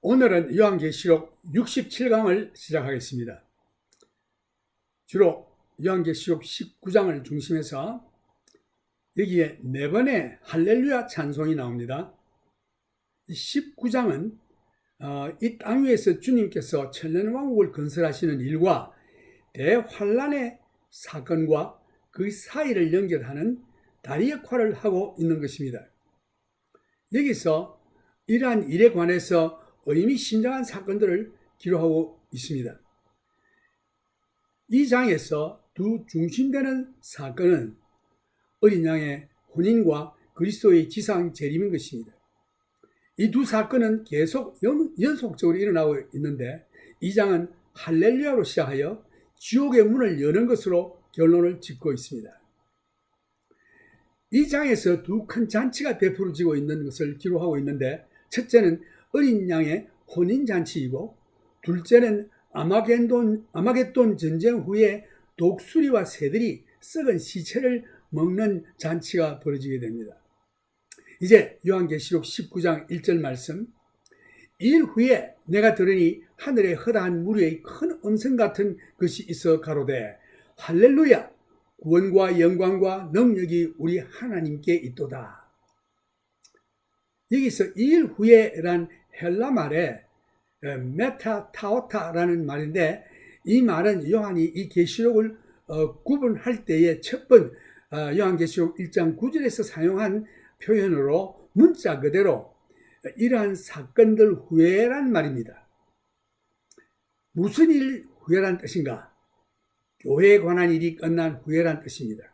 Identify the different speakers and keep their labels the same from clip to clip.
Speaker 1: 오늘은 요한계시록 67강을 시작하겠습니다. 주로 요한계시록 19장을 중심해서 여기에 4번의 할렐루야 찬송이 나옵니다. 19장은 이 땅 위에서 주님께서 천년왕국을 건설하시는 일과 대환란의 사건과 그 사이를 연결하는 다리 역할을 하고 있는 것입니다. 여기서 이러한 일에 관해서 의미심장한 사건들을 기록하고 있습니다. 이 장에서 두 중심되는 사건은 어린 양의 혼인과 그리스도의 지상 재림인 것입니다. 이 두 사건은 계속 연속적으로 일어나고 있는데 이 장은 할렐루야로 시작하여 지옥의 문을 여는 것으로 결론을 짓고 있습니다. 이 장에서 두 큰 잔치가 베풀어지고 있는 것을 기록하고 있는데, 첫째는 어린 양의 혼인잔치이고 둘째는 아마겟돈 전쟁 후에 독수리와 새들이 썩은 시체를 먹는 잔치가 벌어지게 됩니다. 이제 요한계시록 19장 1절 말씀, 일 후에 내가 들으니 하늘에 허다한 무리의 큰 음성 같은 것이 있어 가로되 할렐루야, 구원과 영광과 능력이 우리 하나님께 있도다. 여기서 일 후에란 헬라 말에 메타타오타라는 말인데, 이 말은 요한이 이 계시록을 구분할 때의 첫번 요한계시록 1장 9절에서 사용한 표현으로 문자 그대로 이러한 사건들 후에란 말입니다. 무슨 일 후에란 뜻인가? 교회에 관한 일이 끝난 후에란 뜻입니다.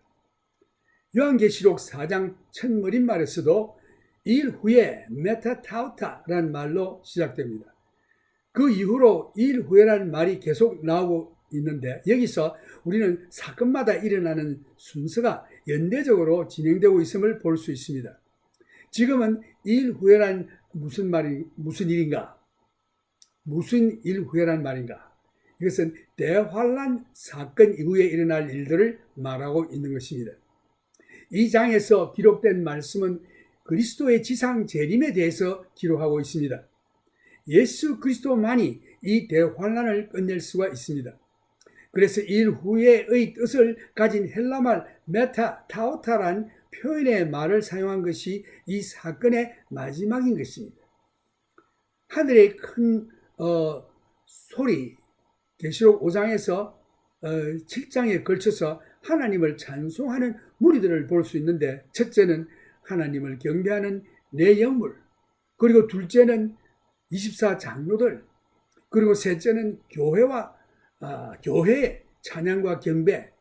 Speaker 1: 요한계시록 4장 첫머릿말에서도 일 후에 메타타우타라는 말로 시작됩니다. 그 이후로 일 후에라는 말이 계속 나오고 있는데, 여기서 우리는 사건마다 일어나는 순서가 연대적으로 진행되고 있음을 볼 수 있습니다. 지금은 일 후에란 무슨 일인가? 무슨 일 후에란 말인가? 이것은 대환란 사건 이후에 일어날 일들을 말하고 있는 것입니다. 이 장에서 기록된 말씀은 그리스도의 지상 재림에 대해서 기록하고 있습니다. 예수 그리스도만이 이 대환란을 끝낼 수가 있습니다. 그래서 일 후에의 뜻을 가진 헬라말 메타타오타란 표현의 말을 사용한 것이 이 사건의 마지막인 것입니다. 하늘의 큰 소리, 계시록 5장에서 7장에 걸쳐서 하나님을 찬송하는 무리들을 볼 수 있는데, 첫째는 하나님을 경배하는 네 영물, 그리고 둘째는 24장로들, 그리고 셋째는 교회의 찬양과 경배,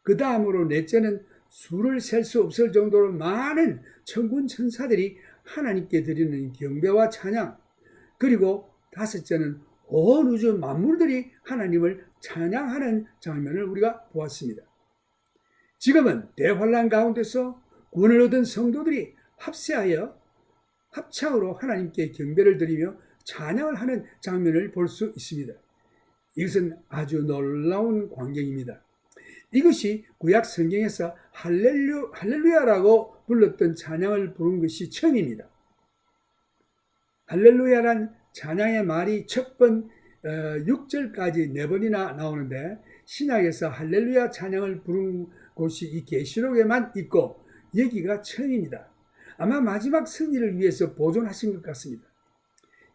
Speaker 1: 그 다음으로 넷째는 수를 셀 수 없을 정도로 많은 천군 천사들이 하나님께 드리는 경배와 찬양, 그리고 다섯째는 온 우주 만물들이 하나님을 찬양하는 장면을 우리가 보았습니다. 지금은 대환란 가운데서 구원을 얻은 성도들이 합세하여 합창으로 하나님께 경배를 드리며 찬양을 하는 장면을 볼 수 있습니다. 이것은 아주 놀라운 광경입니다. 이것이 구약 성경에서 할렐루야라고 불렀던 찬양을 부른 것이 처음입니다. 할렐루야란 찬양의 말이 첫번 6절까지 4번이나 나오는데, 신약에서 할렐루야 찬양을 부른 곳이 이 계시록에만 있고 여기가 처음입니다. 아마 마지막 승리를 위해서 보존하신 것 같습니다.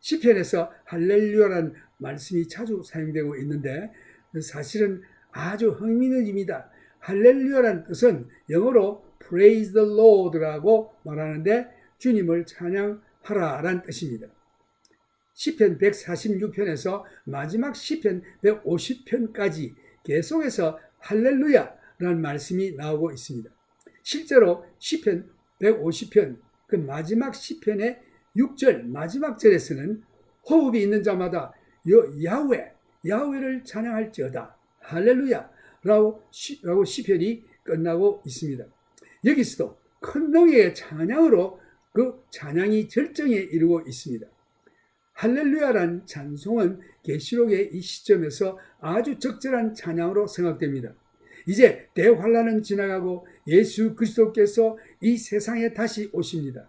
Speaker 1: 시편에서 할렐루야란 말씀이 자주 사용되고 있는데 사실은 아주 흥미있는 일입니다. 할렐루야란 뜻은 영어로 Praise the Lord라고 말하는데 주님을 찬양하라라는 뜻입니다. 시편 146편에서 마지막 시편 150편까지 계속해서 할렐루야라는 말씀이 나오고 있습니다. 실제로 시편 150편 그 마지막 시편의 6절 마지막 절에서는 호흡이 있는 자마다 야훼를 찬양할지어다 할렐루야 라고 시편이 끝나고 있습니다. 여기서도 큰 능의 찬양으로 그 찬양이 절정에 이르고 있습니다. 할렐루야란 찬송은 계시록의 이 시점에서 아주 적절한 찬양으로 생각됩니다. 이제 대환란은 지나가고 예수 그리스도께서 이 세상에 다시 오십니다.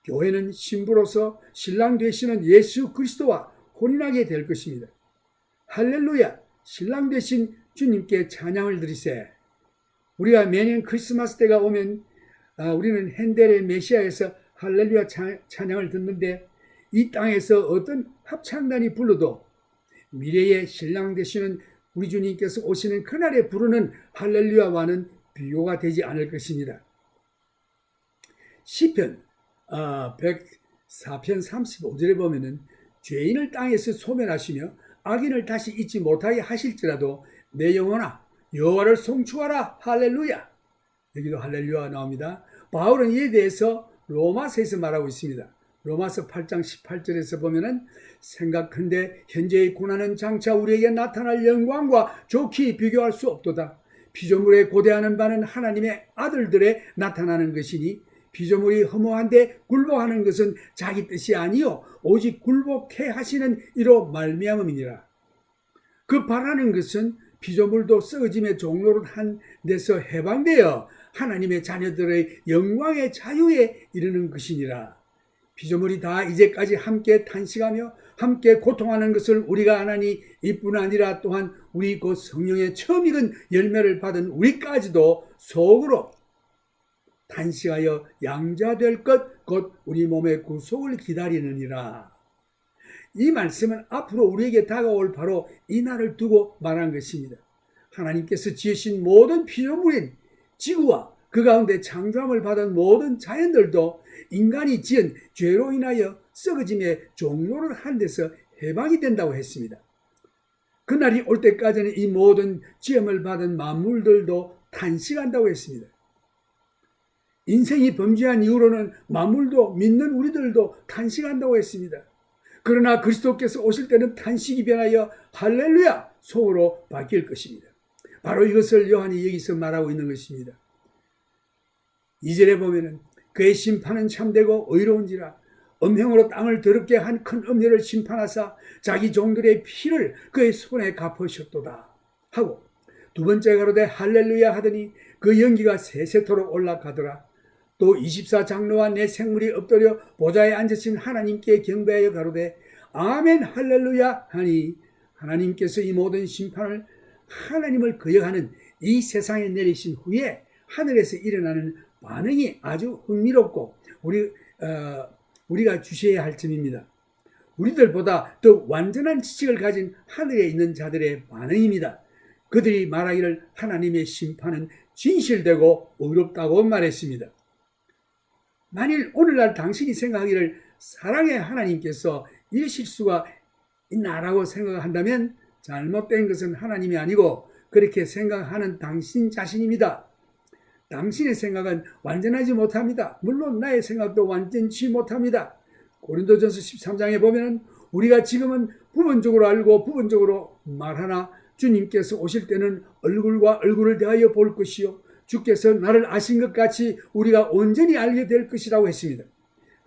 Speaker 1: 교회는 신부로서 신랑 되시는 예수 그리스도와 혼인하게 될 것입니다. 할렐루야! 신랑 되신 주님께 찬양을 드리세. 우리가 매년 크리스마스 때가 오면 우리는 핸델의 메시아에서 할렐루야 찬양을 듣는데, 이 땅에서 어떤 합창단이 불러도 미래의 신랑 되시는 우리 주님께서 오시는 그날에 부르는 할렐루야와는 비교가 되지 않을 것입니다. 시편 104편 35절에 보면은 죄인을 땅에서 소멸하시며 악인을 다시 잊지 못하게 하실지라도 내 영혼아 여호와를 송축하라. 할렐루야. 여기도 할렐루야 나옵니다. 바울은 이에 대해서 로마서에서 말하고 있습니다. 로마서 8장 18절에서 보면은 생각한데 현재의 고난은 장차 우리에게 나타날 영광과 좋게 비교할 수 없도다. 피조물에 고대하는 바는 하나님의 아들들에 나타나는 것이니 피조물이 허무한데 굴복하는 것은 자기 뜻이 아니요 오직 굴복해 하시는 이로 말미암음이니라. 그 바라는 것은 피조물도 썩어짐의 종로를 한 데서 해방되어 하나님의 자녀들의 영광의 자유에 이르는 것이니라. 피조물이 다 이제까지 함께 탄식하며 함께 고통하는 것을 우리가 아나니 이뿐 아니라 또한 우리 곧 성령의 처음 익은 열매를 받은 우리까지도 속으로 탄식하여 양자될 것 곧 우리 몸의 구속을 기다리느니라. 이 말씀은 앞으로 우리에게 다가올 바로 이 날을 두고 말한 것입니다. 하나님께서 지으신 모든 피조물인 지구와 그 가운데 창조함을 받은 모든 자연들도 인간이 지은 죄로 인하여 썩어짐의 종로를 한 데서 해방이 된다고 했습니다. 그날이 올 때까지는 이 모든 지음을 받은 만물들도 탄식한다고 했습니다. 인생이 범죄한 이후로는 만물도 믿는 우리들도 탄식한다고 했습니다. 그러나 그리스도께서 오실 때는 탄식이 변하여 할렐루야 소으로 바뀔 것입니다. 바로 이것을 요한이 여기서 말하고 있는 것입니다. 2절에 보면은 그의 심판은 참되고 의로운지라 음행으로 땅을 더럽게 한 큰 음녀를 심판하사 자기 종들의 피를 그의 손에 갚으셨도다 하고, 두 번째 가로되 할렐루야 하더니 그 연기가 세세토록 올라가더라. 또 24장로와 내 생물이 엎드려 보좌에 앉으신 하나님께 경배하여 가로되 아멘 할렐루야 하니, 하나님께서 이 모든 심판을 하나님을 거역하는 이 세상에 내리신 후에 하늘에서 일어나는 반응이 아주 흥미롭고 우리가 주셔야 할 점입니다. 우리들보다 더 완전한 지식을 가진 하늘에 있는 자들의 반응입니다. 그들이 말하기를 하나님의 심판은 진실되고 의롭다고 말했습니다. 만일 오늘날 당신이 생각하기를 사랑의 하나님께서 이러실 수가 있나라고 생각한다면 잘못된 것은 하나님이 아니고 그렇게 생각하는 당신 자신입니다. 당신의 생각은 완전하지 못합니다. 물론 나의 생각도 완전치 못합니다. 고린도전서 13장에 보면 우리가 지금은 부분적으로 알고 부분적으로 말하나 주님께서 오실 때는 얼굴과 얼굴을 대하여 볼 것이요 주께서 나를 아신 것 같이 우리가 온전히 알게 될 것이라고 했습니다.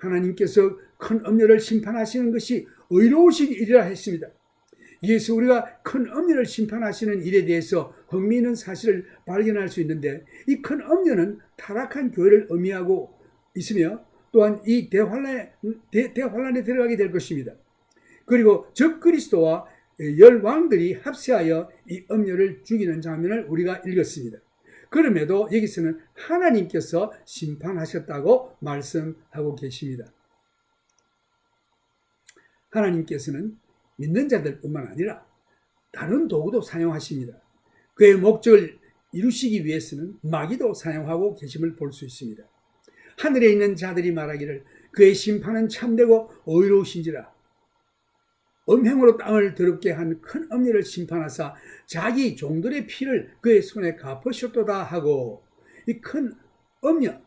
Speaker 1: 하나님께서 큰 음녀를 심판하시는 것이 의로우신 일이라 했습니다. 이에서 우리가 큰 음녀를 심판하시는 일에 대해서 흥미있는 사실을 발견할 수 있는데, 이 큰 음녀는 타락한 교회를 의미하고 있으며 또한 이 대환란에 들어가게 될 것입니다. 그리고 적그리스도와 열 왕들이 합세하여 이 음녀를 죽이는 장면을 우리가 읽었습니다. 그럼에도 여기서는 하나님께서 심판하셨다고 말씀하고 계십니다. 하나님께서는 믿는 자들뿐만 아니라 다른 도구도 사용하십니다. 그의 목적을 이루시기 위해서는 마귀도 사용하고 계심을 볼 수 있습니다. 하늘에 있는 자들이 말하기를 그의 심판은 참되고 의로우신지라. 음행으로 땅을 더럽게 한 큰 음녀를 심판하사 자기 종들의 피를 그의 손에 갚으셨도다 하고, 이 큰 음녀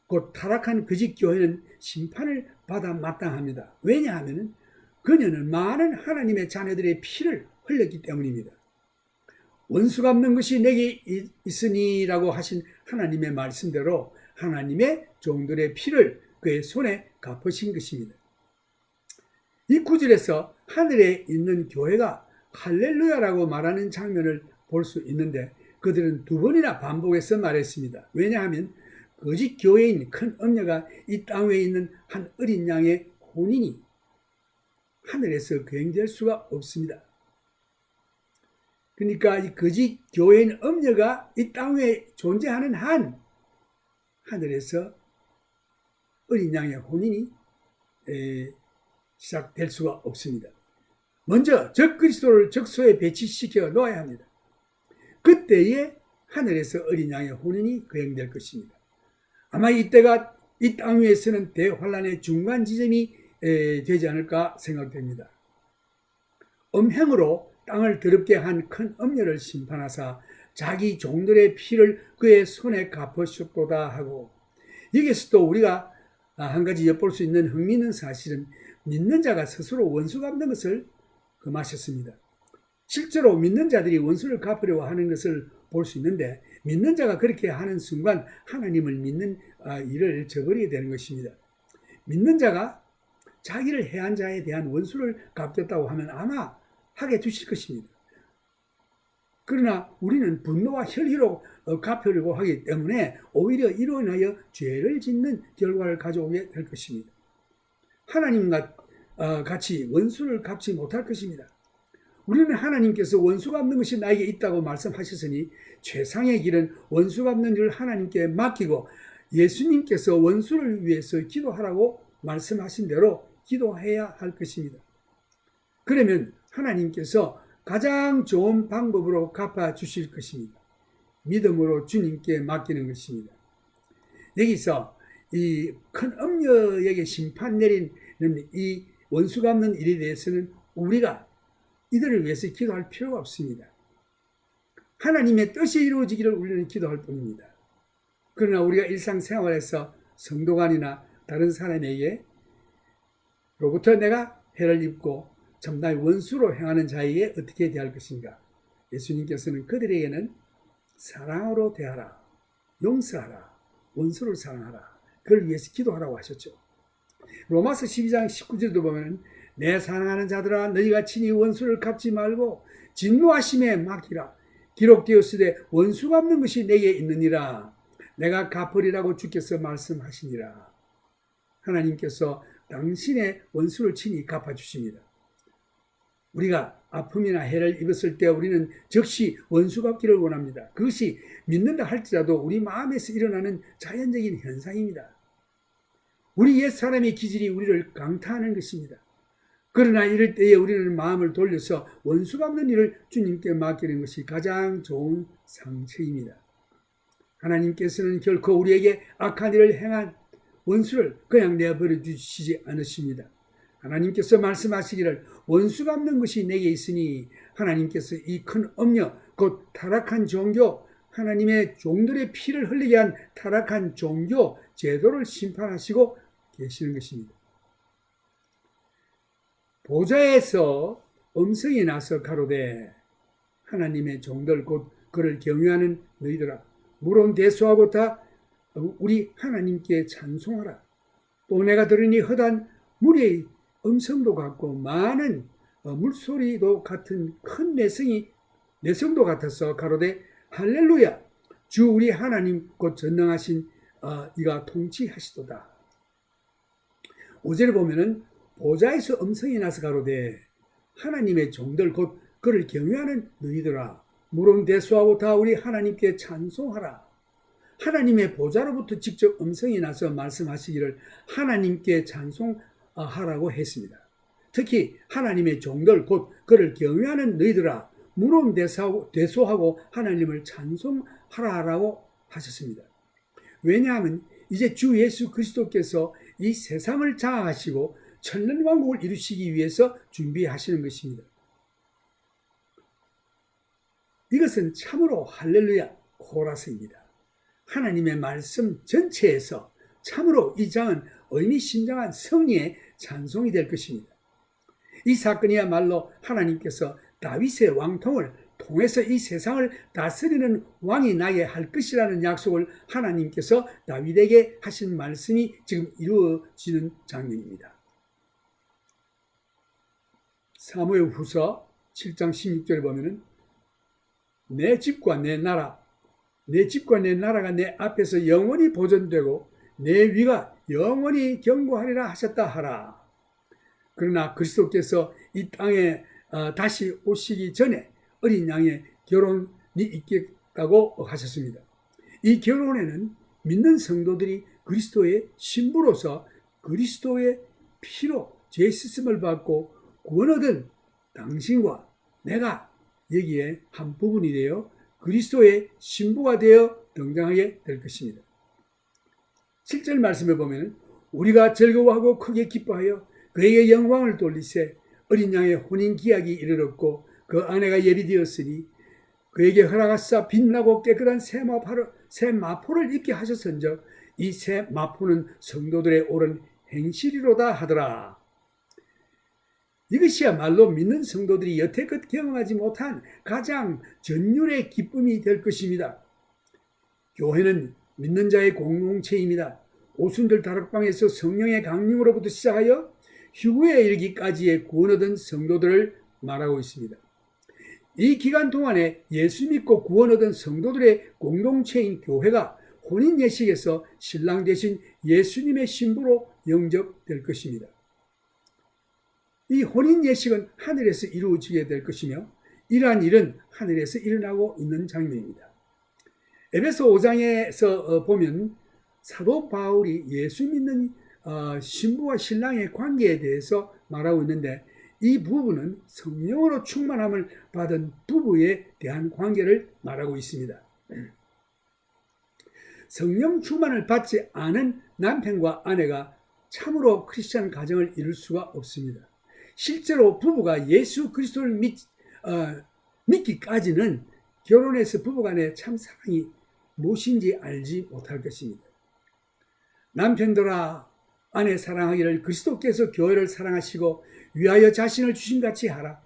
Speaker 1: 곧 타락한 거짓 교회는 심판을 받아 마땅합니다. 왜냐하면 그녀는 많은 하나님의 자녀들의 피를 흘렸기 때문입니다. 원수 갚는 것이 내게 있으니라고 하신 하나님의 말씀대로 하나님의 종들의 피를 그의 손에 갚으신 것입니다. 이 구절에서 하늘에 있는 교회가 할렐루야라고 말하는 장면을 볼 수 있는데, 그들은 두 번이나 반복해서 말했습니다. 왜냐하면 거짓 교회인 큰 엄녀가 이 땅 위에 있는 한 어린 양의 혼인이 하늘에서 거행될 수가 없습니다. 그러니까 이 거짓 교회인 엄녀가 이 땅 위에 존재하는 한 하늘에서 어린 양의 혼인이 시작될 수가 없습니다. 먼저 적그리스도를 적소에 배치시켜 놓아야 합니다. 그때에 하늘에서 어린 양의 혼인이 거행될 것입니다. 아마 이때가 이 땅 위에서는 대환란의 중간 지점이 되지 않을까 생각됩니다. 음행으로 땅을 더럽게 한 큰 엄녀를 심판하사 자기 종들의 피를 그의 손에 갚으셨도다 하고, 여기서 또 우리가 한 가지 엿볼 수 있는 흥미있는 사실은 믿는 자가 스스로 원수 갚는 것을 금하셨습니다. 실제로 믿는 자들이 원수를 갚으려고 하는 것을 볼 수 있는데, 믿는 자가 그렇게 하는 순간 하나님을 믿는 일을 저버리게 되는 것입니다. 믿는 자가 자기를 해한 자에 대한 원수를 갚겠다고 하면 아마 하게 두실 것입니다. 그러나 우리는 분노와 혈기로 갚으려고 하기 때문에 오히려 이로 인하여 죄를 짓는 결과를 가져오게 될 것입니다. 하나님과 같이 원수를 갚지 못할 것입니다. 우리는 하나님께서 원수 갚는 것이 나에게 있다고 말씀하셨으니 최상의 길은 원수 갚는 일을 하나님께 맡기고 예수님께서 원수를 위해서 기도하라고 말씀하신 대로 기도해야 할 것입니다. 그러면 하나님께서 가장 좋은 방법으로 갚아주실 것입니다. 믿음으로 주님께 맡기는 것입니다. 여기서 이 큰 엄녀에게 심판 내리는 이 원수 갚는 일에 대해서는 우리가 이들을 위해서 기도할 필요가 없습니다. 하나님의 뜻이 이루어지기를 우리는 기도할 뿐입니다. 그러나 우리가 일상생활에서 성도간이나 다른 사람에게 로부터 내가 해를 입고 참나의 원수로 행하는 자에게 어떻게 대할 것인가? 예수님께서는 그들에게는 사랑으로 대하라, 용서하라, 원수를 사랑하라, 그를 위해서 기도하라고 하셨죠. 로마서 12장 19절도 보면 내 사랑하는 자들아 너희가 친히 원수를 갚지 말고 진노하심에 맡기라. 기록되었으되 원수 갚는 것이 내게 있느니라. 내가 갚으리라고 주께서 말씀하시니라. 하나님께서 당신의 원수를 친히 갚아주십니다. 우리가 아픔이나 해를 입었을 때 우리는 즉시 원수 갚기를 원합니다. 그것이 믿는다 할지라도 우리 마음에서 일어나는 자연적인 현상입니다. 우리 옛사람의 기질이 우리를 강타하는 것입니다. 그러나 이럴 때에 우리는 마음을 돌려서 원수 갚는 일을 주님께 맡기는 것이 가장 좋은 상처입니다. 하나님께서는 결코 우리에게 악한 일을 행한 원수를 그냥 내버려 두시지 않으십니다. 하나님께서 말씀하시기를 원수 갚는 것이 내게 있으니 하나님께서 이 큰 엄녀 곧 타락한 종교, 하나님의 종들의 피를 흘리게 한 타락한 종교 제도를 심판하시고 계시는 것입니다. 보좌에서 음성이 나서 가로되 하나님의 종들 곧 그를 경외하는 너희들아 물론 대수하고 다 우리 하나님께 찬송하라. 또 내가 들으니 헛한 무리의 음성도 같고 많은 물소리도 같은 큰 내성도 같아서 가로되 할렐루야 주 우리 하나님 곧 전능하신 이가 통치하시도다. 5절에 보면은 보좌에서 음성이 나서 가로되 하나님의 종들 곧 그를 경외하는 너희들아 물론 대수하고 다 우리 하나님께 찬송하라. 하나님의 보좌로부터 직접 음성이 나서 말씀하시기를 하나님께 찬송하라고 했습니다. 특히 하나님의 종들 곧 그를 경외하는 너희들아 물론 대소하고 하나님을 찬송하라라고 하셨습니다. 왜냐하면 이제 주 예수 그리스도께서 이 세상을 장악하시고 천년왕국을 이루시기 위해서 준비하시는 것입니다. 이것은 참으로 할렐루야 코라스입니다. 하나님의 말씀 전체에서 참으로 이 장은 의미심장한 승리의 찬송이 될 것입니다. 이 사건이야말로 하나님께서 다윗의 왕통을 통해서 이 세상을 다스리는 왕이 나게 할 것이라는 약속을 하나님께서 다윗에게 하신 말씀이 지금 이루어지는 장면입니다. 사무엘후서 7장 16절에 보면은 내 집과 내 나라 내 집과 내 나라가 내 앞에서 영원히 보존되고 내 위가 영원히 견고하리라 하셨다 하라. 그러나 그리스도께서 이 땅에 다시 오시기 전에 어린 양의 결혼이 있겠다고 하셨습니다. 이 결혼에는 믿는 성도들이 그리스도의 신부로서 그리스도의 피로 죄 씻음을 받고 구원 얻은 당신과 내가 여기에 한 부분이 되어 그리스도의 신부가 되어 등장하게 될 것입니다. 7절 말씀을 보면 우리가 즐거워하고 크게 기뻐하여 그에게 영광을 돌리세 어린 양의 혼인 기약이 이르렀고 그 아내가 예비되었으니 그에게 허락하사 빛나고 깨끗한 새 마포를 입게 하셨은즉 이 새 마포는 성도들의 옳은 행실이로다 하더라. 이것이야말로 믿는 성도들이 여태껏 경험하지 못한 가장 전율의 기쁨이 될 것입니다. 교회는 믿는 자의 공동체입니다. 오순절 다락방에서 성령의 강림으로부터 시작하여 휴거에 이르기까지의 구원 얻은 성도들을 말하고 있습니다. 이 기간 동안에 예수 믿고 구원 얻은 성도들의 공동체인 교회가 혼인 예식에서 신랑 되신 예수님의 신부로 영접될 것입니다. 이 혼인 예식은 하늘에서 이루어지게 될 것이며 이러한 일은 하늘에서 일어나고 있는 장면입니다. 에베소 5장에서 보면 사도 바울이 예수 믿는 신부와 신랑의 관계에 대해서 말하고 있는데 이 부분은 성령으로 충만함을 받은 부부에 대한 관계를 말하고 있습니다. 성령 충만을 받지 않은 남편과 아내가 참으로 크리스찬 가정을 이룰 수가 없습니다. 실제로 부부가 예수 그리스도를 믿기까지는 결혼해서 부부간의 참 사랑이 무엇인지 알지 못할 것입니다. 남편들아 아내 사랑하기를 그리스도께서 교회를 사랑하시고 위하여 자신을 주심같이 하라.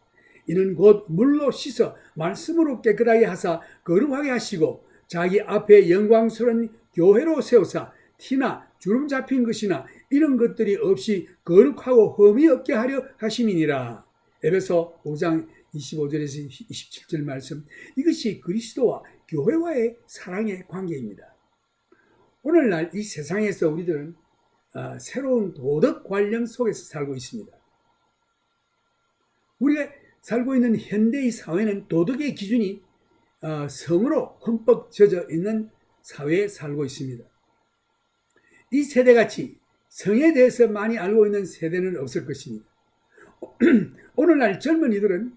Speaker 1: 이는 곧 물로 씻어 말씀으로 깨끗하게 하사 거룩하게 하시고 자기 앞에 영광스러운 교회로 세우사 티나 주름 잡힌 것이나 이런 것들이 없이 거룩하고 흠이 없게 하려 하심이니라. 에베소 5장 25절에서 27절 말씀. 이것이 그리스도와 교회와의 사랑의 관계입니다. 오늘날 이 세상에서 우리들은 새로운 도덕 관념 속에서 살고 있습니다. 우리가 살고 있는 현대의 사회는 도덕의 기준이 성으로 흠뻑 젖어 있는 사회에 살고 있습니다. 이 세대같이 성에 대해서 많이 알고 있는 세대는 없을 것입니다. 오늘날 젊은이들은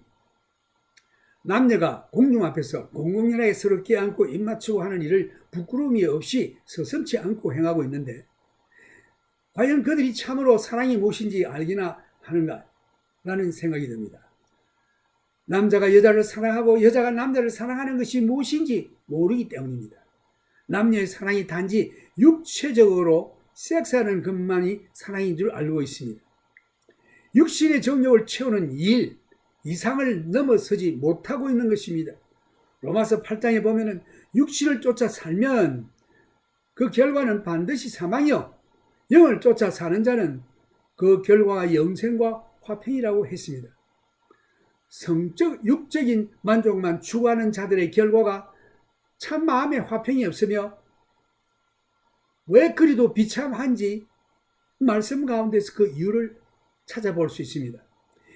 Speaker 1: 남녀가 공중 앞에서 공공연하게 서로 껴안고 입맞추고 하는 일을 부끄러움이 없이 서슴지 않고 행하고 있는데 과연 그들이 참으로 사랑이 무엇인지 알기나 하는가 라는 생각이 듭니다. 남자가 여자를 사랑하고 여자가 남자를 사랑하는 것이 무엇인지 모르기 때문입니다. 남녀의 사랑이 단지 육체적으로 섹스하는 것만이 사랑인 줄 알고 있습니다. 육신의 정욕을 채우는 일 이상을 넘어서지 못하고 있는 것입니다. 로마서 8장에 보면은 육신을 쫓아 살면 그 결과는 반드시 사망이요 영을 쫓아 사는 자는 그 결과가 영생과 화평이라고 했습니다. 성적 육적인 만족만 추구하는 자들의 결과가 참 마음에 화평이 없으며 왜 그리도 비참한지 말씀 가운데서 그 이유를 찾아볼 수 있습니다.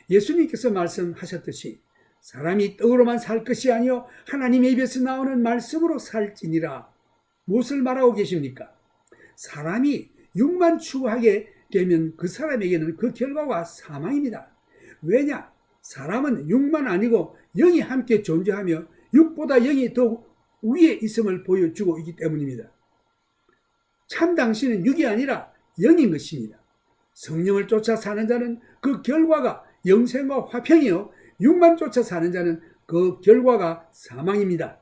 Speaker 1: 예수님께서 말씀하셨듯이 사람이 떡으로만 살 것이 아니요 하나님의 입에서 나오는 말씀으로 살지니라. 무엇을 말하고 계십니까? 사람이 육만 추구하게 되면 그 사람에게는 그 결과가 사망입니다. 왜냐? 사람은 육만 아니고 영이 함께 존재하며 육보다 영이 더 위에 있음을 보여주고 있기 때문입니다. 참 당신은 육이 아니라 영인 것입니다. 성령을 쫓아 사는 자는 그 결과가 영생과 화평이요 육만 쫓아 사는 자는 그 결과가 사망입니다.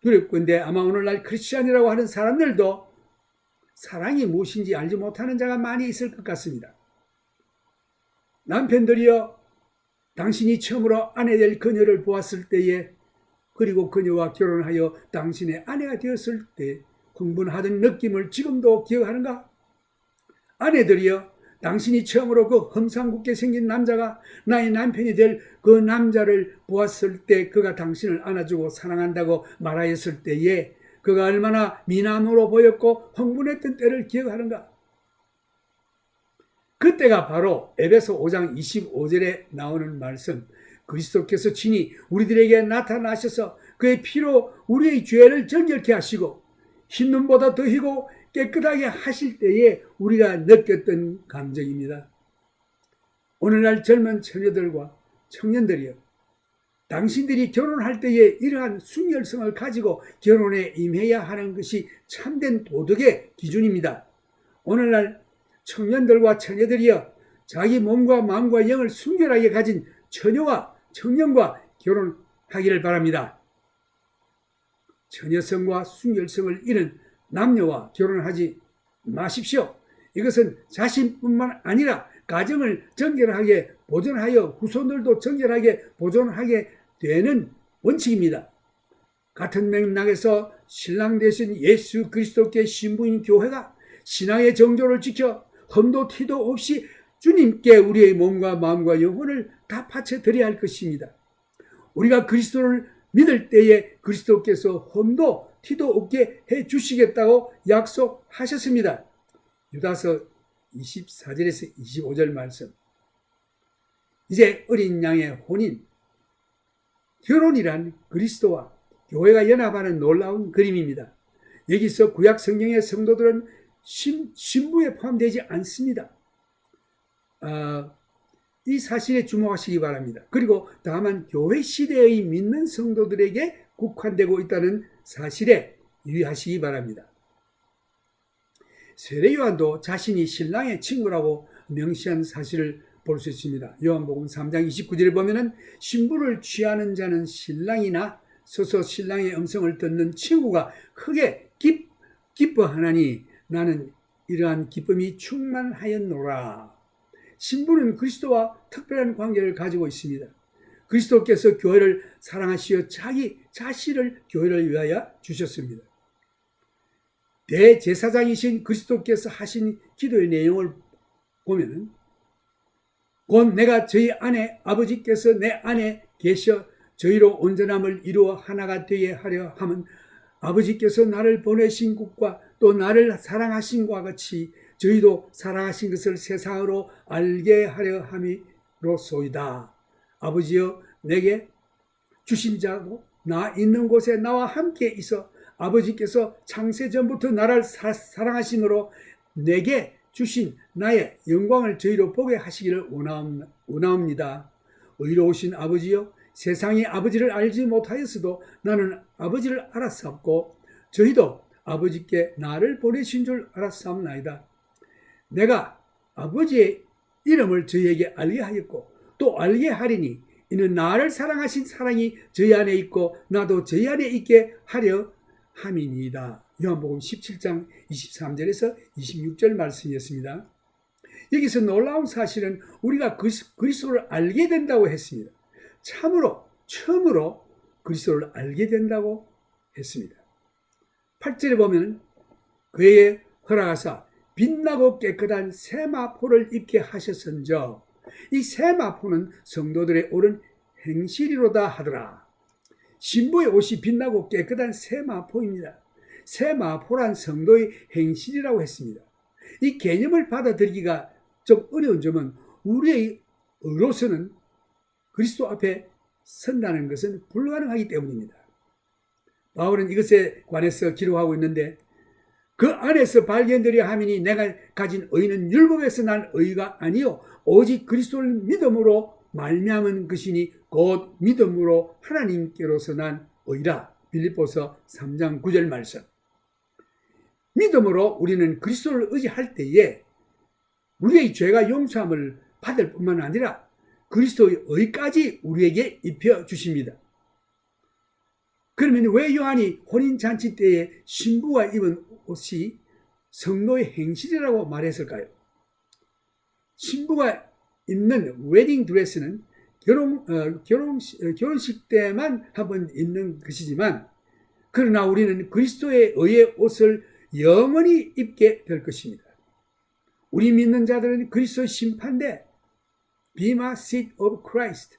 Speaker 1: 두렵건대 아마 오늘날 크리스찬이라고 하는 사람들도 사랑이 무엇인지 알지 못하는 자가 많이 있을 것 같습니다. 남편들이여 당신이 처음으로 아내 될 그녀를 보았을 때에 그리고 그녀와 결혼하여 당신의 아내가 되었을 때 흥분하던 느낌을 지금도 기억하는가? 아내들이여 당신이 처음으로 그 험상궂게 생긴 남자가 나의 남편이 될 그 남자를 보았을 때 그가 당신을 안아주고 사랑한다고 말하였을 때에 그가 얼마나 미남으로 보였고 흥분했던 때를 기억하는가? 그때가 바로 에베소 5장 25절에 나오는 말씀, 그리스도께서 친히 우리들에게 나타나셔서 그의 피로 우리의 죄를 정결케 하시고 흰눈보다 더 희고 깨끗하게 하실 때에 우리가 느꼈던 감정입니다. 오늘날 젊은 처녀들과 청년들이여, 당신들이 결혼할 때에 이러한 순결성을 가지고 결혼에 임해야 하는 것이 참된 도덕의 기준입니다. 오늘날 청년들과 처녀들이여, 자기 몸과 마음과 영을 순결하게 가진 처녀와 청년과 결혼하기를 바랍니다. 처녀성과 순결성을 잃은 남녀와 결혼하지 마십시오. 이것은 자신뿐만 아니라 가정을 정결하게 보존하여 후손들도 정결하게 보존하게 되는 원칙입니다. 같은 맥락에서 신랑 되신 예수 그리스도께 신부인 교회가 신앙의 정조를 지켜 흠도 티도 없이 주님께 우리의 몸과 마음과 영혼을 다 바쳐 드려야 할 것입니다. 우리가 그리스도를 믿을 때에 그리스도께서 흠도 티도 없게 해 주시겠다고 약속하셨습니다. 유다서 24절에서 25절 말씀. 이제 어린 양의 혼인, 결혼이란 그리스도와 교회가 연합하는 놀라운 그림입니다. 여기서 구약 성경의 성도들은 신부에 포함되지 않습니다. 이 사실에 주목하시기 바랍니다. 그리고 다만 교회 시대의 믿는 성도들에게 국한되고 있다는 사실에 유의하시기 바랍니다. 세례 요한도 자신이 신랑의 친구라고 명시한 사실을 볼 수 있습니다. 요한복음 3장 29절에 보면은 신부를 취하는 자는 신랑이나 서서 신랑의 음성을 듣는 친구가 크게 기뻐하나니 나는 이러한 기쁨이 충만하였노라. 신부는 그리스도와 특별한 관계를 가지고 있습니다. 그리스도께서 교회를 사랑하시어 자기 자신을 교회를 위하여 주셨습니다. 대제사장이신 그리스도께서 하신 기도의 내용을 보면 곧 내가 저희 안에 아버지께서 내 안에 계셔 저희로 온전함을 이루어 하나가 되게 하려 함은 아버지께서 나를 보내신 것과 또 나를 사랑하신과 같이 저희도 사랑하신 것을 세상으로 알게 하려 함이로소이다. 아버지여 내게 주신 자고 나 있는 곳에 나와 함께 있어 아버지께서 창세전부터 나를 사랑하심으로 내게 주신 나의 영광을 저희로 보게 하시기를 원하옵니다. 의로우신 아버지여 세상이 아버지를 알지 못하였어도 나는 아버지를 알았사옵고 저희도 아버지께 나를 보내신 줄 알았사옵나이다. 내가 아버지의 이름을 저희에게 알게 하였고 또 알게 하리니 이는 나를 사랑하신 사랑이 저희 안에 있고 나도 저희 안에 있게 하려 함이니이다. 요한복음 17장 23절에서 26절 말씀이었습니다. 여기서 놀라운 사실은 우리가 그리스도를 알게 된다고 했습니다. 처음으로 그리스도를 알게 된다고 했습니다. 8절에 보면 그에게 허락하사 빛나고 깨끗한 세마포를 입게 하셨은저 이 세마포는 성도들의 옳은 행실이로다 하더라. 신부의 옷이 빛나고 깨끗한 세마포입니다. 세마포란 성도의 행실이라고 했습니다. 이 개념을 받아들이기가 좀 어려운 점은 우리의 의로서는 그리스도 앞에 선다는 것은 불가능하기 때문입니다. 바울은 이것에 관해서 기록하고 있는데 그 안에서 발견되려 함이니 내가 가진 의는 율법에서 난 의가 아니요 오직 그리스도를 믿음으로 말미암은 것이니 곧 믿음으로 하나님께로서 난 의라. 빌립보서 3장 9절 말씀. 믿음으로 우리는 그리스도를 의지할 때에 우리의 죄가 용서함을 받을 뿐만 아니라 그리스도의 의까지 우리에게 입혀 주십니다. 그러면 왜 요한이 혼인잔치 때에 신부가 입은 옷이 성도의 행실이라고 말했을까요? 신부가 입는 웨딩 드레스는 결혼식 때만 한번 입는 것이지만 그러나 우리는 그리스도의 의의 옷을 영원히 입게 될 것입니다. 우리 믿는 자들은 그리스도의 심판대 Bema Seat of Christ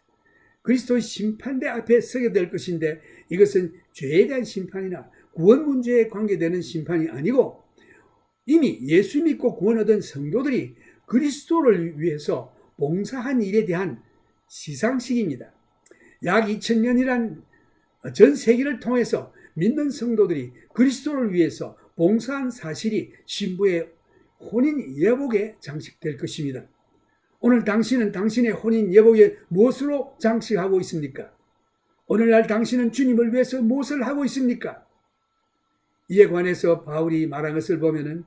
Speaker 1: 그리스도의 심판대 앞에 서게 될 것인데 이것은 죄에 대한 심판이나 구원 문제에 관계되는 심판이 아니고 이미 예수 믿고 구원 얻은 성도들이 그리스도를 위해서 봉사한 일에 대한 시상식입니다. 약 2000년이란 전 세계를 통해서 믿는 성도들이 그리스도를 위해서 봉사한 사실이 신부의 혼인 예복에 장식될 것입니다. 오늘 당신은 당신의 혼인 예복에 무엇으로 장식하고 있습니까? 오늘날 당신은 주님을 위해서 무엇을 하고 있습니까? 이에 관해서 바울이 말한 것을 보면은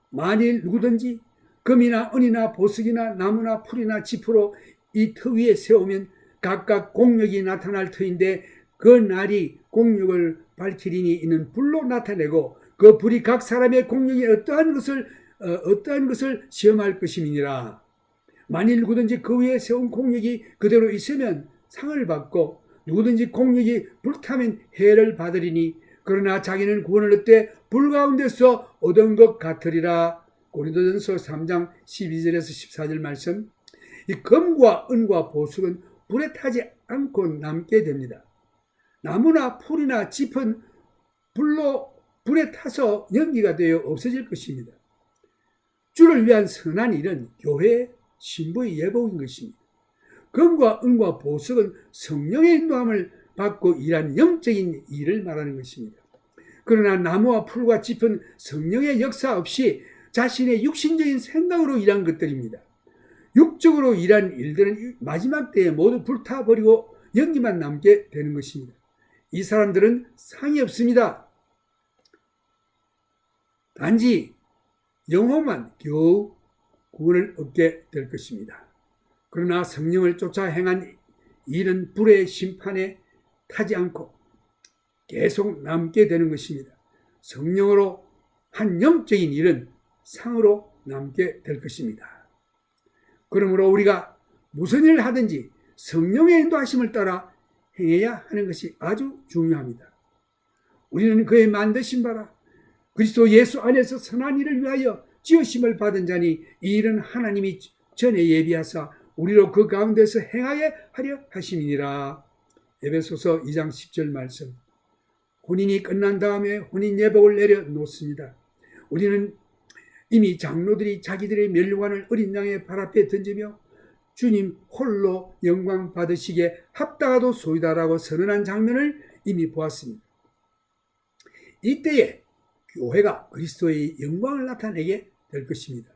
Speaker 1: 만일 누구든지 금이나 은이나 보석이나 나무나 풀이나 지푸로 이 터 위에 세우면 각각 공력이 나타날 터인데 그 날이 공력을 밝히리니 이는 불로 나타내고 그 불이 각 사람의 공력이 어떠한 것을 시험할 것임이니라. 만일 누구든지 그 위에 세운 공력이 그대로 있으면 상을 받고 누구든지 공력이 불타면 해를 받으리니 그러나 자기는 구원을 얻되 불 가운데서 얻은 것 같으리라. 고린도전서 3장 12절에서 14절 말씀. 이 금과 은과 보석은 불에 타지 않고 남게 됩니다. 나무나 풀이나 짚은 불에 타서 연기가 되어 없어질 것입니다. 주를 위한 선한 일은 교회 신부의 예복인 것입니다. 금과 은과 보석은 성령의 인도함을 받고 일한 영적인 일을 말하는 것입니다. 그러나 나무와 풀과 짚은 성령의 역사 없이 자신의 육신적인 생각으로 일한 것들입니다. 육적으로 일한 일들은 마지막 때에 모두 불타버리고 연기만 남게 되는 것입니다. 이 사람들은 상이 없습니다. 단지 영혼만 겨우 구원을 얻게 될 것입니다. 그러나 성령을 쫓아 행한 일은 불의 심판에 타지 않고 계속 남게 되는 것입니다. 성령으로 한 영적인 일은 상으로 남게 될 것입니다. 그러므로 우리가 무슨 일을 하든지 성령의 인도하심을 따라 행해야 하는 것이 아주 중요합니다. 우리는 그의 만드신 바라 그리스도 예수 안에서 선한 일을 위하여 지으심을 받은 자니 이 일은 하나님이 전에 예비하사 우리로 그 가운데서 행하여 하려 하심이니라. 에베소서 2장 10절 말씀. 혼인이 끝난 다음에 혼인 예복을 내려놓습니다. 우리는 이미 장로들이 자기들의 멸류관을 어린 양의 발 앞에 던지며 주님 홀로 영광 받으시기에 합당하도소이다라고 선언한 장면을 이미 보았습니다. 이때에 교회가 그리스도의 영광을 나타내게 될 것입니다.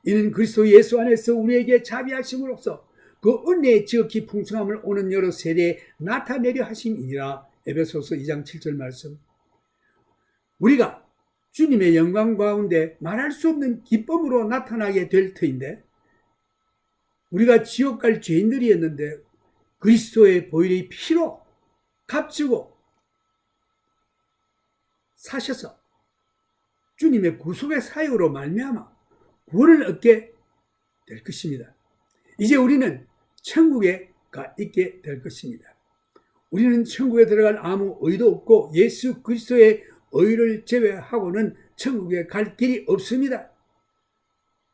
Speaker 1: 이는 그리스도 예수 안에서 우리에게 자비하심으로써 그 은혜의 지극히 풍성함을 오는 여러 세대에 나타내려 하심이니라. 에베소서 2장 7절 말씀. 우리가 주님의 영광 가운데 말할 수 없는 기쁨으로 나타나게 될 터인데 우리가 지옥 갈 죄인들이었는데 그리스도의 보혈의 피로 값지고 사셔서 주님의 구속의 사역으로 말미암아 구원을 얻게 될 것입니다. 이제 우리는 천국에 가 있게 될 것입니다. 우리는 천국에 들어갈 아무 의도 없고 예수 그리스도의 의를 제외하고는 천국에 갈 길이 없습니다.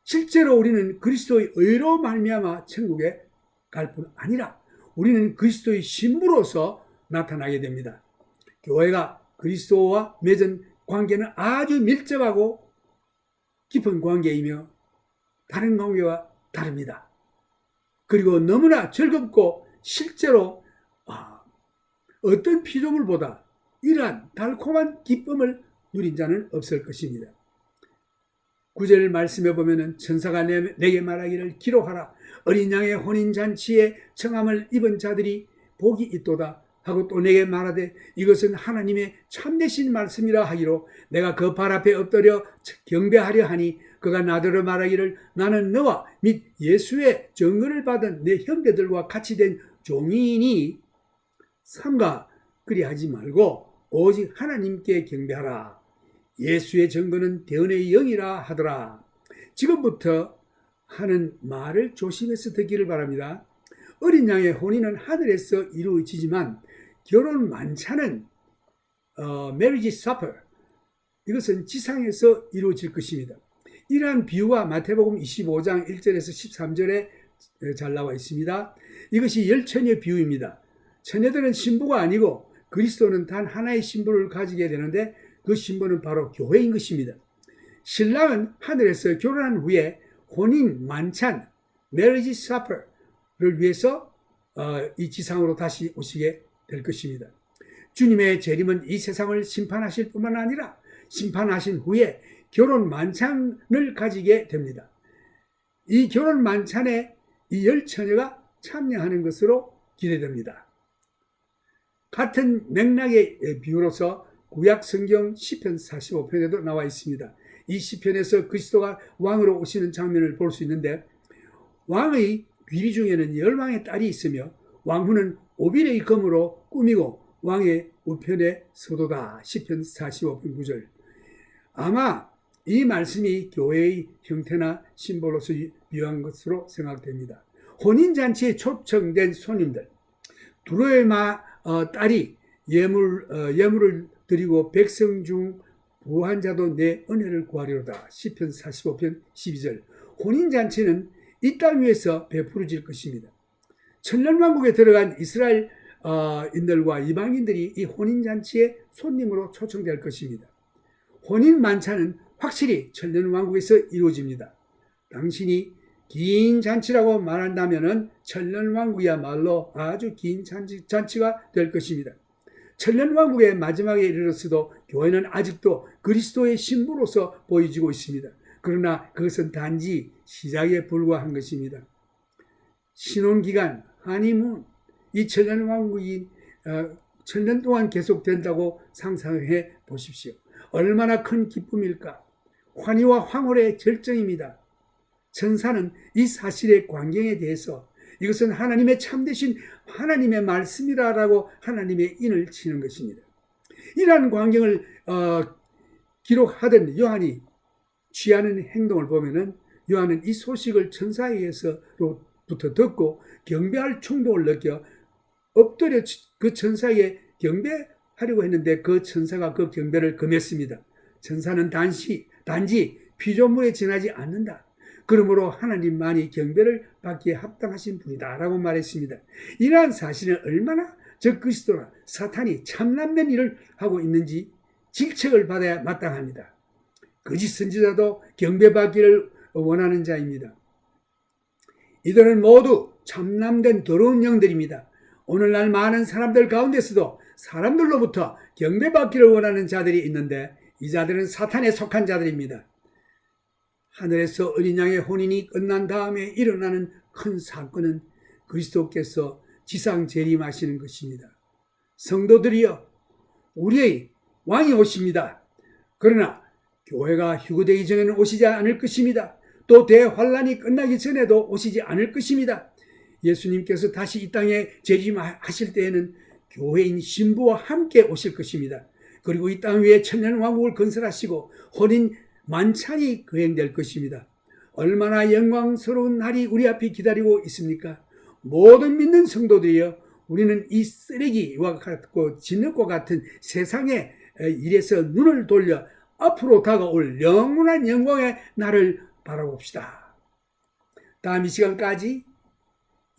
Speaker 1: 실제로 우리는 그리스도의 의로 말미암아 천국에 갈 뿐 아니라 우리는 그리스도의 신부로서 나타나게 됩니다. 교회가 그리스도와 맺은 관계는 아주 밀접하고 깊은 관계이며 다른 관계와 다릅니다. 그리고 너무나 즐겁고 실제로 어떤 피조물보다 이러한 달콤한 기쁨을 누린 자는 없을 것입니다. 9절 말씀에 보면은 천사가 내게 말하기를 기록하라. 어린 양의 혼인잔치에 청함을 입은 자들이 복이 있도다 하고 또 내게 말하되 이것은 하나님의 참되신 말씀이라 하기로 내가 그 발 앞에 엎드려 경배하려 하니 그가 나더러 말하기를 나는 너와 및 예수의 증거를 받은 내 형제들과 같이 된 종이니 삼가 그리하지 말고 오직 하나님께 경배하라. 예수의 증거는 대언의 영이라 하더라. 지금부터 하는 말을 조심해서 듣기를 바랍니다. 어린 양의 혼인은 하늘에서 이루어지지만 결혼 만찬은 marriage supper, 이것은 지상에서 이루어질 것입니다. 이러한 비유가 마태복음 25장 1절에서 13절에 잘 나와 있습니다. 이것이 열처녀 비유입니다. 처녀들은 신부가 아니고 그리스도는 단 하나의 신부를 가지게 되는데 그 신부는 바로 교회인 것입니다. 신랑은 하늘에서 결혼한 후에 혼인 만찬, marriage supper를 위해서 이 지상으로 다시 오시게 될 것입니다. 주님의 재림은 이 세상을 심판하실 뿐만 아니라 심판하신 후에 결혼 만찬을 가지게 됩니다. 이 결혼 만찬에 이 열 처녀가 참여하는 것으로 기대됩니다. 같은 맥락의 비유로서 구약 성경 시편 45편에도 나와 있습니다. 이 시편에서 그리스도가 왕으로 오시는 장면을 볼 수 있는데 왕의 귀비 중에는 10왕의 딸이 있으며 왕후는 오빌의 검으로 꾸미고 왕의 우편에 서도다. 시편 45편 9절. 아마 이 말씀이 교회의 형태나 심볼로서 유효한 것으로 생각됩니다. 혼인잔치에 초청된 손님들, 두로의 딸이 예물을 드리고 백성 중 부한 자도 내 은혜를 구하리로다. 시편 45편 12절. 혼인잔치는 이 땅 위에서 베풀어질 것입니다. 천년왕국에 들어간 이스라엘인들과 이방인들이 이 혼인잔치의 손님으로 초청될 것입니다. 혼인만찬은 확실히 천년왕국에서 이루어집니다. 당신이 긴 잔치라고 말한다면 천년왕국이야말로 아주 긴 잔치가 될 것입니다. 천년왕국의 마지막에 이르렀어도 교회는 아직도 그리스도의 신부로서 보여지고 있습니다. 그러나 그것은 단지 시작에 불과한 것입니다. 신혼기간, 하니문, 이 천년왕국이 천년 동안 계속된다고 상상해 보십시오. 얼마나 큰 기쁨일까? 환희와 황홀의 절정입니다. 천사는 이 사실의 광경에 대해서 이것은 하나님의 참되신 하나님의 말씀이라고 하나님의 인을 치는 것입니다. 이러한 광경을 기록하던 요한이 취하는 행동을 보면은 요한은 이 소식을 천사에 의해서로부터 듣고 경배할 충동을 느껴 엎드려 그 천사에게 경배하려고 했는데 그 천사가 그 경배를 금했습니다. 천사는 단지 피조물에 지나지 않는다. 그러므로 하나님만이 경배를 받기에 합당하신 분이다 라고 말했습니다. 이러한 사실은 얼마나 저 그리스도나 사탄이 참남된 일을 하고 있는지 질책을 받아야 마땅합니다. 거짓 선지자도 경배받기를 원하는 자입니다. 이들은 모두 참남된 더러운 영들입니다. 오늘날 많은 사람들 가운데서도 사람들로부터 경배받기를 원하는 자들이 있는데 이 자들은 사탄에 속한 자들입니다. 하늘에서 어린 양의 혼인이 끝난 다음에 일어나는 큰 사건은 그리스도께서 지상 재림하시는 것입니다. 성도들이여, 우리의 왕이 오십니다. 그러나 교회가 휴거되기 전에는 오시지 않을 것입니다. 또 대환란이 끝나기 전에도 오시지 않을 것입니다. 예수님께서 다시 이 땅에 재림하실 때에는 교회인 신부와 함께 오실 것입니다. 그리고 이 땅 위에 천년왕국을 건설하시고 혼인 만찬이 거행될 것입니다. 얼마나 영광스러운 날이 우리 앞에 기다리고 있습니까? 모든 믿는 성도들이여, 우리는 이 쓰레기와 같고 진흙과 같은 세상의 일에서 눈을 돌려 앞으로 다가올 영원한 영광의 날을 바라봅시다. 다음 이 시간까지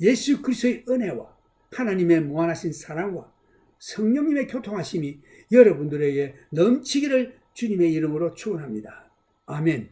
Speaker 1: 예수 그리스도의 은혜와 하나님의 무한하신 사랑과 성령님의 교통하심이 여러분들에게 넘치기를 주님의 이름으로 축원합니다. 아멘.